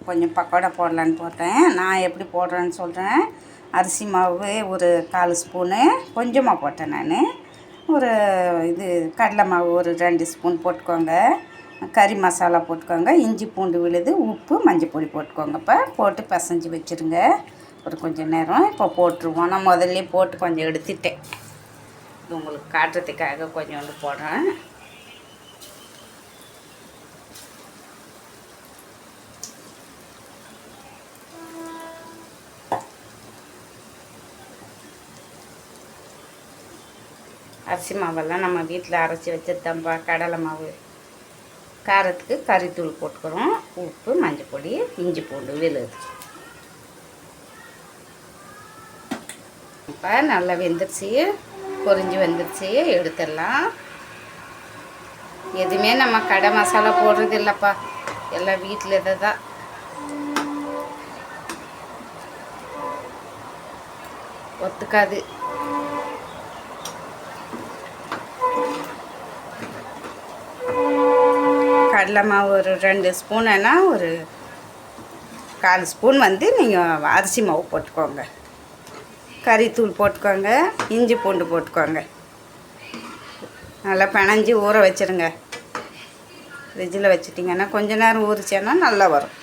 கொஞ்சம் பக்கோடா போடலான்னு போட்டேன். நான் எப்படி போடுறேன்னு சொல்கிறேன். அரிசி மாவு ஒரு 1/4 ஸ்பூனு கொஞ்சமாக போட்டேன் நான். ஒரு இது கடலை மாவு ஒரு 2 ஸ்பூன் போட்டுக்கோங்க. கறி மசாலா போட்டுக்கோங்க. இஞ்சி பூண்டு விழுது, உப்பு, மஞ்சள் பொடி போட்டுக்கோங்க. இப்போ போட்டு பிசைஞ்சு வச்சுருங்க ஒரு கொஞ்சம் நேரம். இப்போ போட்டுருவோம். நான் முதல்ல போட்டு கொஞ்சம் எடுத்துட்டேன். இது உங்களுக்கு காட்டுறதுக்காக கொஞ்சோண்டு போடுறேன். அரிசி மாவெல்லாம் நம்ம வீட்டில் அரைச்சி வச்சுருந்தோம்பா. கடலை மாவு காரத்துக்கு கறித்தூள் போட்டுக்கிறோம். உப்பு, மஞ்சள் பொடி, இஞ்சி பூண்டு விழுது. இப்போ நல்லா வெந்துருச்சு, பொரிஞ்சு வந்துருச்சு. எடுத்துடலாம். எதுவுமே நம்ம கடை மசாலா போடுறது இல்லைப்பா, எல்லாம் வீட்டில் இதை தான். ஒத்துக்காது. கடலை மாவு ஒரு 2 ஸ்பூனுன்னா ஒரு 1/4 ஸ்பூன் நீங்கள் அரிசி மாவு போட்டுக்கோங்க. கறித்தூள் போட்டுக்கோங்க. இஞ்சி பூண்டு போட்டுக்கோங்க. நல்லா பிணைஞ்சி ஊற வச்சுருங்க. ஃப்ரிட்ஜில் வச்சுட்டிங்கன்னா கொஞ்ச நேரம் ஊறிச்சேன்னா நல்லா வரும்.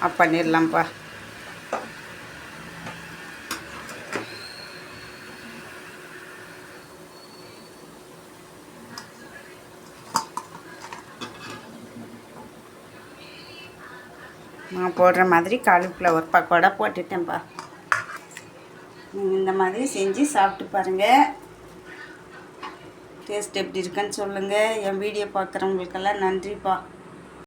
ஆஃப் பண்ணிடலாம்ப்பா. நான் போடுற மாதிரி காலிஃப்ளவர் பக்கோடா போட்டுட்டேன்ப்பா. நீங்கள் இந்த மாதிரி செஞ்சு சாப்பிட்டு பாருங்கள். டேஸ்ட் எப்படி இருக்குன்னு சொல்லுங்கள். என் வீடியோ பார்க்குறவங்களுக்கெல்லாம் நன்றிப்பா.